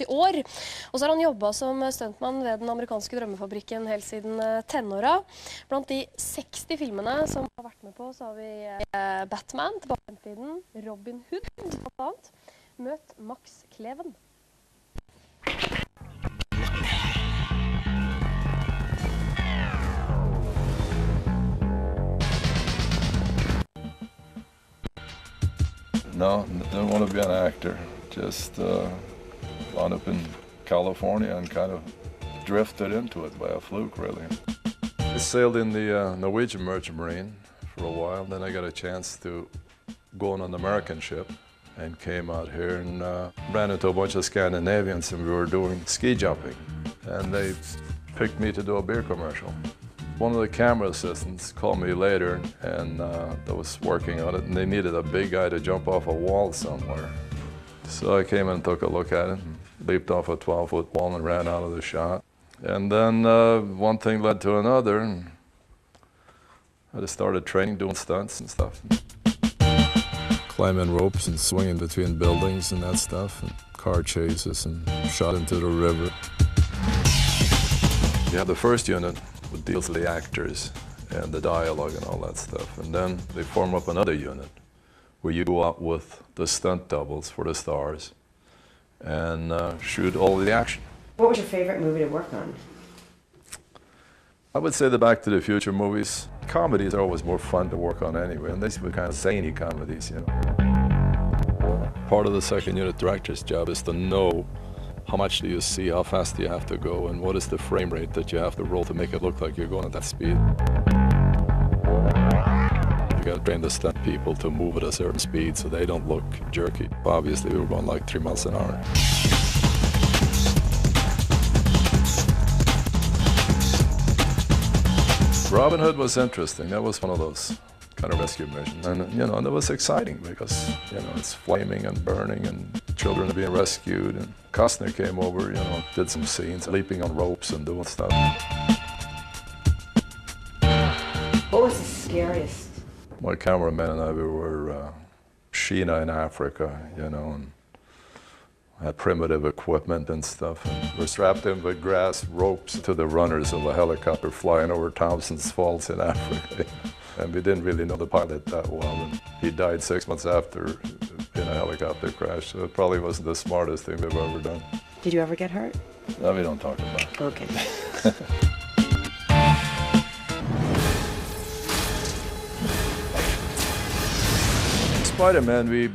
I år, og så har han jobbet som stuntmann ved den amerikanske drømmefabrikken helt siden tenåra. Blant de 60 filmene som har vært med på, så har vi Batman, tilbake til tiden, Robin Hood, blant annet. Møt Max Kleven. No, didn't want to be an actor. Just wound up in California and kind of drifted into it by a fluke, really. I sailed in the Norwegian Merchant Marine for a while. Then I got a chance to go on an American ship and came out here and ran into a bunch of Scandinavians, and we were doing ski jumping. And they picked me to do a beer commercial. One of the camera assistants called me later and that was working on it, and they needed a big guy to jump off a wall somewhere. So I came in and took a look at it, and leaped off a 12-foot wall and ran out of the shot. And then one thing led to another, and I just started training, doing stunts and stuff. Climbing ropes and swinging between buildings and that stuff, and car chases and shot into the river. You have the first unit, which deals with the actors and the dialogue and all that stuff. And then they form up another unit where you go out with the stunt doubles for the stars and shoot all the action. What was your favorite movie to work on? I would say the Back to the Future movies. Comedies are always more fun to work on anyway, and these were kind of zany comedies, you know. Part of the second unit director's job is to know how much do you see, how fast do you have to go, and what is the frame rate that you have to roll to make it look like you're going at that speed. You got to train the stunt people to move at a certain speed so they don't look jerky. Obviously, we were going like 3 miles an hour. Robin Hood was interesting. That was one of those kind of rescue missions. And, you know, and it was exciting because, you know, it's flaming and burning and children are being rescued. And Costner came over, you know, did some scenes, leaping on ropes and doing stuff. What was the scariest? My cameraman and I, we were Sheena in Africa, you know, and had primitive equipment and stuff. And we're strapped in with grass ropes to the runners of a helicopter flying over Townsend's Falls in Africa. And we didn't really know the pilot that well. And he died 6 months after in a helicopter crash. So it probably wasn't the smartest thing we've ever done. Did you ever get hurt? No, we don't talk about it. Okay. Spider-Man, we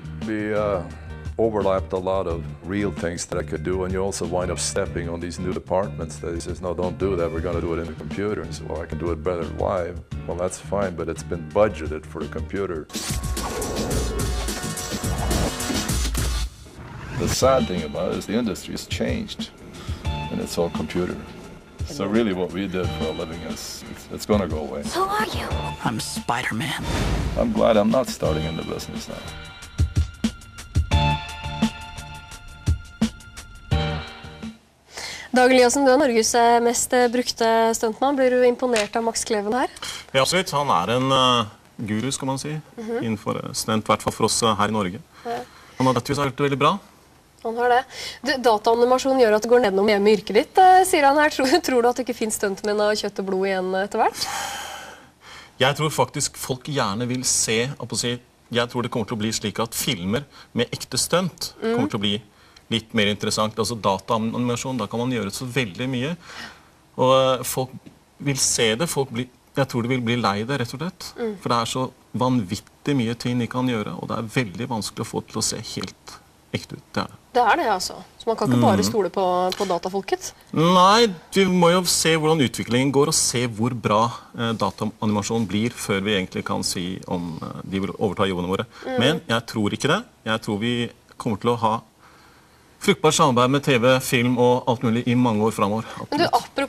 overlapped a lot of real things that I could do, and you also wind up stepping on these new departments that he says, no, don't do that, we're going to do it in the computer. And so, well, I can do it better live. Well, that's fine, but it's been budgeted for the computer. The sad thing about it is the industry has changed, and it's all computer. So really what we did for a living is, it's going to go away. Who are you? I'm Spider-Man. I'm glad I'm not starting in the business now. Dag Eliassen, du Norges mest brukte stuntmann. Blir du imponert av Max Kleven her? Ja, absolutt. Han en guru, skal man si, innenfor stunt, I hvert fall for oss her I Norge. Han har gjort det veldig bra. Han har det. Dataanimasjon gjør at det går ned noe med yrket ditt, sier han her. Tror du at det ikke finnes stuntmenn av kjøtt og blod igjen etter hvert? Jeg tror faktisk folk gjerne vil se, jeg tror det kommer til å bli slik at filmer med ekte stunt kommer til å bli litt mer interessant. Altså dataanimasjon, da kan man gjøre så veldig mye. Og folk vil se det, jeg tror de vil bli lei det, rett og slett. For det så vanvittig mye ting de kan gjøre, og det veldig vanskelig å få til å se helt ekte ut. Det det. Det det, altså. Så man kan ikke bare stole på datafolket? Nei, vi må jo se hvordan utviklingen går, og se hvor bra dataanimasjon blir, før vi egentlig kan si om de vil overta jobbene våre. Men jeg tror ikke det. Jeg tror vi kommer til å ha fruktbart samarbeid med TV, film og alt mulig I mange år fremover. Men du, apropos